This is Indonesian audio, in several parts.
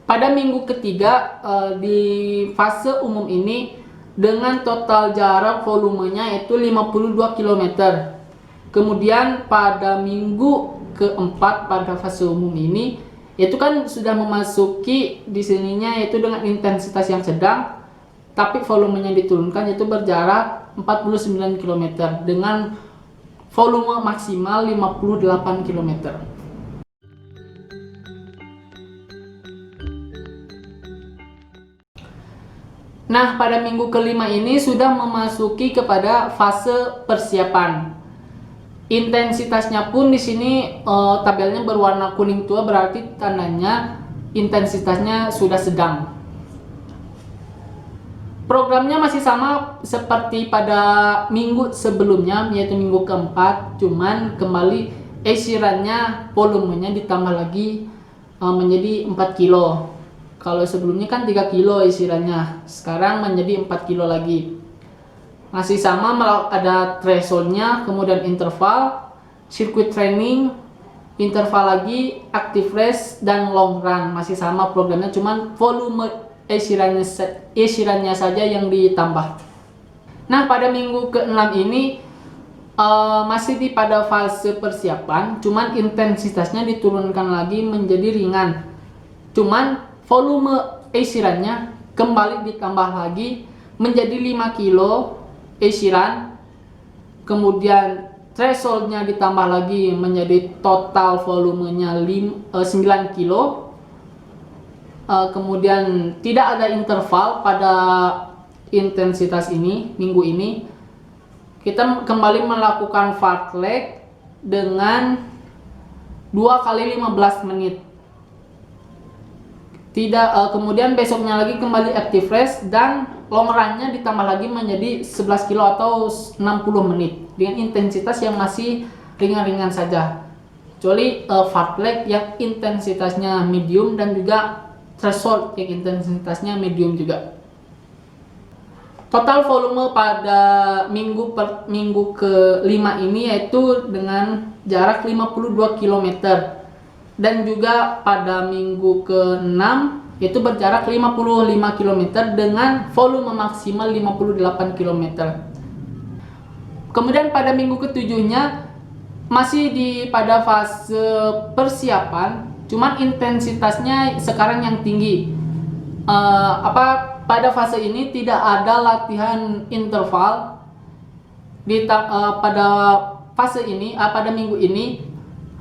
Pada minggu ketiga di fase umum ini dengan total jarak volumenya itu 52 km. Kemudian pada minggu keempat pada fase umum ini itu kan sudah memasuki di sininya yaitu dengan intensitas yang sedang, tapi volumenya diturunkan yaitu berjarak 49 km dengan volume maksimal 58 km. Nah, pada minggu kelima ini sudah memasuki kepada fase persiapan. Intensitasnya pun di sini tabelnya berwarna kuning tua, berarti tandanya intensitasnya sudah sedang. Programnya masih sama seperti pada minggu sebelumnya, yaitu minggu keempat, cuman kembali esirannya volumenya ditambah lagi menjadi 4 kilo. Kalau sebelumnya kan 3 kilo isirannya, sekarang menjadi 4 kilo lagi. Masih sama, ada thresholdnya, kemudian interval, circuit training, interval lagi, active race, dan long run. Masih sama programnya, cuman volume isirannya saja yang ditambah. Nah, pada minggu ke-6 ini masih pada fase persiapan, cuman intensitasnya diturunkan lagi menjadi ringan. Cuman volume esirannya kembali ditambah lagi menjadi 5 kilo esiran, kemudian thresholdnya ditambah lagi menjadi total volumenya 9 kilo, kemudian tidak ada interval pada intensitas ini. Minggu ini kita kembali melakukan fartlek dengan 2 kali 15 menit. Kemudian besoknya lagi kembali active race dan long run-nya ditambah lagi menjadi 11 kilo atau 60 menit dengan intensitas yang masih ringan-ringan saja, kecuali fartlek yang intensitasnya medium dan juga threshold yang intensitasnya medium juga. Total volume pada minggu ke-5 ini yaitu dengan jarak 52 km. Dan juga pada minggu ke-6 itu berjarak 55 km dengan volume maksimal 58 km. Kemudian pada minggu ke-7-nya masih pada fase persiapan, cuman intensitasnya sekarang yang tinggi. Pada fase ini tidak ada latihan interval. Pada fase ini, pada minggu ini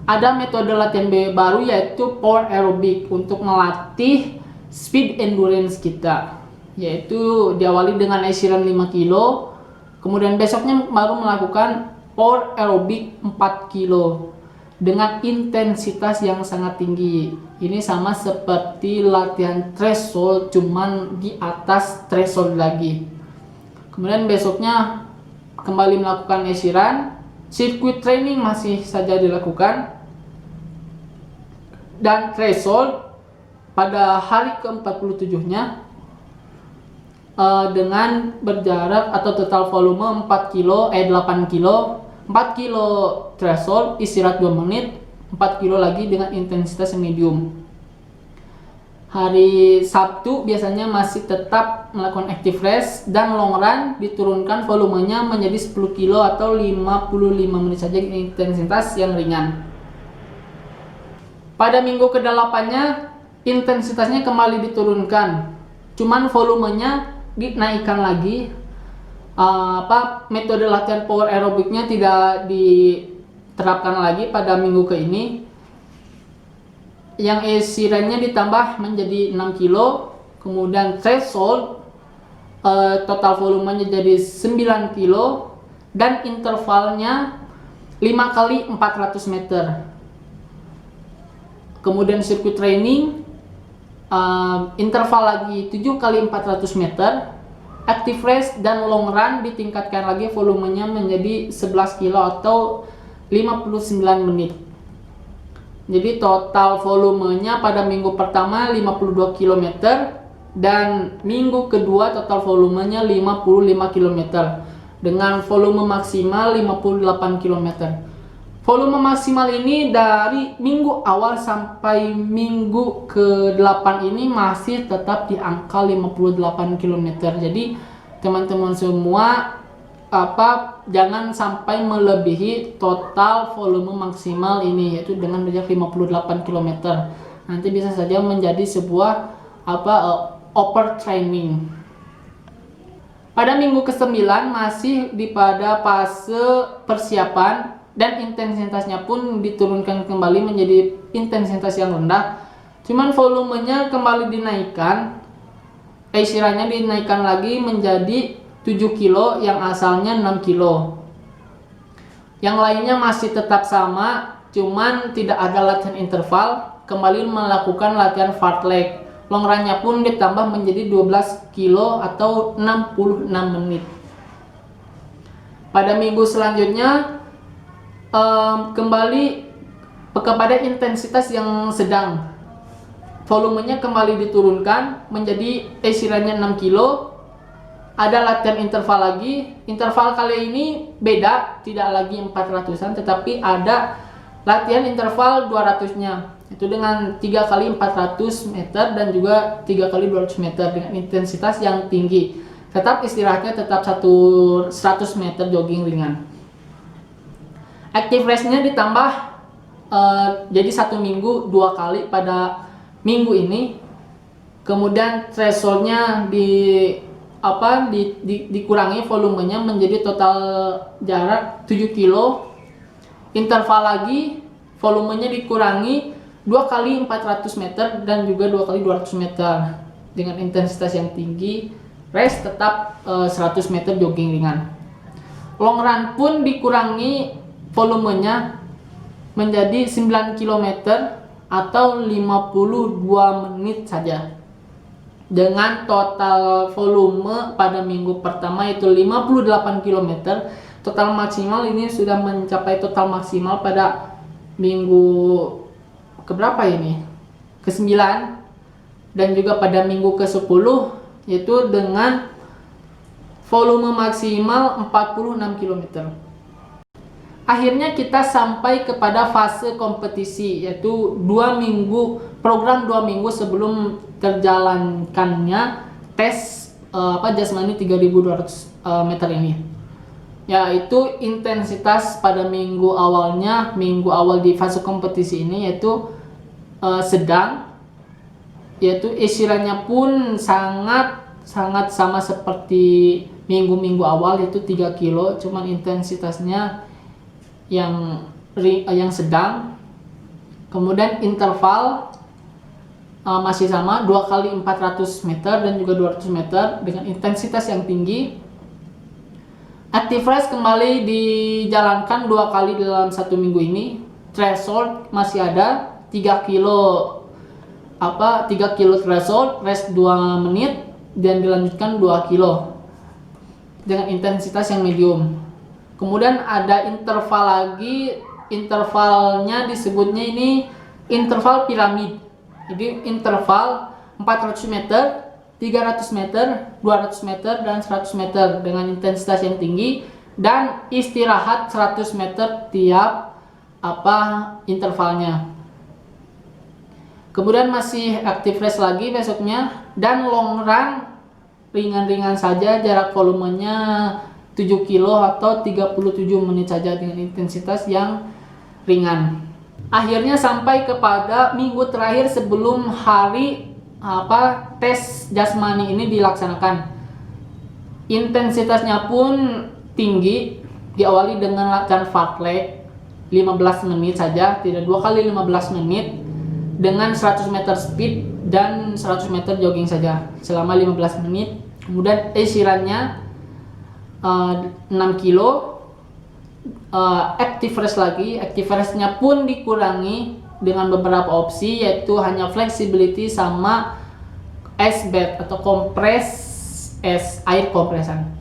ada metode latihan baru yaitu power aerobic untuk melatih speed endurance kita, yaitu diawali dengan esiran 5 kilo, kemudian besoknya baru melakukan power aerobic 4 kilo dengan intensitas yang sangat tinggi. Ini sama seperti latihan threshold, cuman di atas threshold lagi. Kemudian besoknya kembali melakukan esiran, circuit training masih saja dilakukan, dan threshold pada hari ke-47-nya dengan berjarak atau total volume 8 kilo 4 kilo threshold, istirahat 2 menit, 4 kilo lagi dengan intensitas medium. Hari Sabtu biasanya masih tetap melakukan active race dan long run, diturunkan volumenya menjadi 10 kilo atau 55 menit saja dengan intensitas yang ringan. Pada minggu ke-8-nya intensitasnya kembali diturunkan, cuman volumenya dinaikkan lagi. Metode latihan power aerobiknya tidak diterapkan lagi pada minggu ke ini. Yang esirannya ditambah menjadi 6 kilo, kemudian threshold total volumenya jadi 9 kilo dan intervalnya 5 kali 400 meter. Kemudian circuit training interval lagi 7 kali 400 meter, active race dan long run ditingkatkan lagi volumenya menjadi 11 kilo atau 59 menit. Jadi total volumenya pada minggu pertama 52 km dan minggu kedua total volumenya 55 km dengan volume maksimal 58 km. Volume maksimal ini dari minggu awal sampai minggu ke-8 ini masih tetap di angka 58 km. Jadi teman-teman semua jangan sampai melebihi total volume maksimal ini, yaitu dengan jarak 58 km. Nanti bisa saja menjadi sebuah overtraining. Pada minggu ke-9 masih pada fase persiapan dan intensitasnya pun diturunkan kembali menjadi intensitas yang rendah. Cuman volumenya kembali dinaikkan, istirahatnya dinaikkan lagi menjadi 7 kilo yang asalnya 6 kilo. Yang lainnya masih tetap sama, cuman tidak ada latihan interval, kembali melakukan latihan fartlek. Long run-nya pun ditambah menjadi 12 kilo atau 66 menit. Pada minggu selanjutnya kembali kepada intensitas yang sedang. Volumenya kembali diturunkan menjadi istirahatnya 6 kilo. Ada latihan interval lagi. Interval kali ini beda, tidak lagi 400-an, tetapi ada latihan interval 200-nya. Itu dengan 3 kali 400 meter dan juga 3 kali 200 meter dengan intensitas yang tinggi. Tetap istirahatnya tetap 100 meter jogging ringan. Active rest-nya ditambah jadi 1 minggu 2 kali pada minggu ini. Kemudian threshold-nya dikurangi volumenya menjadi total jarak 7 kilo. Interval lagi volumenya dikurangi 2 kali 400 meter dan juga 2 kali 200 meter dengan intensitas yang tinggi. Rest tetap 100 meter jogging ringan. Long run pun dikurangi volumenya menjadi 9 km atau 52 menit saja. Dengan total volume pada minggu pertama itu 58 km, total maksimal ini sudah mencapai total maksimal pada minggu keberapa ini? Ke-9 dan juga pada minggu ke-10, yaitu dengan volume maksimal 46 km. Akhirnya kita sampai kepada fase kompetisi, yaitu program 2 minggu sebelum terjalankannya tes jasmani 3200 meter ini. Yaitu intensitas pada minggu awal di fase kompetisi ini yaitu sedang, yaitu istirahatnya pun sangat sama seperti minggu-minggu awal, yaitu 3 kilo, cuman intensitasnya yang sedang. Kemudian interval masih sama 2 kali 400 meter dan juga 200 meter dengan intensitas yang tinggi. Active rest kembali dijalankan 2 kali dalam 1 minggu ini. Threshold masih ada 3 kilo threshold, rest 2 menit dan dilanjutkan 2 kilo dengan intensitas yang medium. Kemudian ada interval lagi, intervalnya disebutnya ini interval piramid. Jadi interval 400 meter, 300 meter, 200 meter, dan 100 meter dengan intensitas yang tinggi dan istirahat 100 meter tiap intervalnya. Kemudian masih active rest lagi besoknya dan long run ringan-ringan saja, jarak volumenya 7 kilo atau 37 menit saja dengan intensitas yang ringan. Akhirnya sampai kepada minggu terakhir sebelum hari tes jasmani ini dilaksanakan. Intensitasnya pun tinggi, diawali dengan latihan fartlek 15 menit saja, tidak 2 kali 15 menit dengan 100 meter speed dan 100 meter jogging saja selama 15 menit. Kemudian istirahatnya 6 kilo. Active rest lagi, active restnya pun dikurangi dengan beberapa opsi, yaitu hanya flexibility sama ice bath atau kompres air kompresan.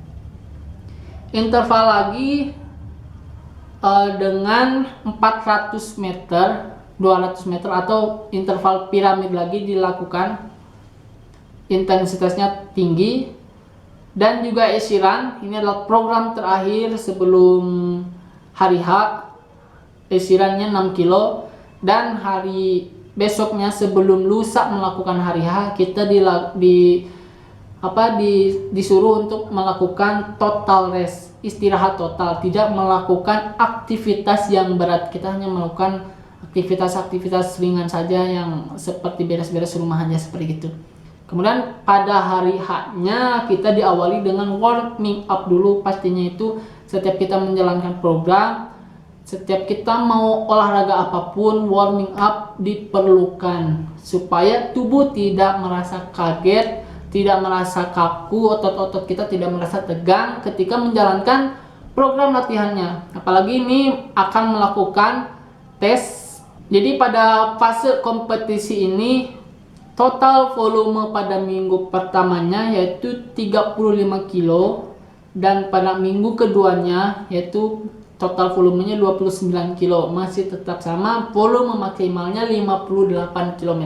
Interval lagi dengan 400 meter, 200 meter atau interval piramid lagi dilakukan, intensitasnya tinggi. Dan juga istirahat, ini adalah program terakhir sebelum hari H. istirahatnya 6 kilo, dan hari besoknya sebelum lusa melakukan hari H kita disuruh untuk melakukan total rest, istirahat total, tidak melakukan aktivitas yang berat. Kita hanya melakukan aktivitas-aktivitas ringan saja yang seperti beres-beres rumah aja seperti itu. Kemudian pada hari H-nya kita diawali dengan warming up dulu. Pastinya itu setiap kita menjalankan program, setiap kita mau olahraga apapun, warming up diperlukan supaya tubuh tidak merasa kaget, tidak merasa kaku, otot-otot kita tidak merasa tegang ketika menjalankan program latihannya. Apalagi ini akan melakukan tes. Jadi pada fase kompetisi ini total volume pada minggu pertamanya yaitu 35 kilo, dan pada minggu keduanya yaitu total volumenya 29 kilo. Masih tetap sama, volume maksimalnya 58 km.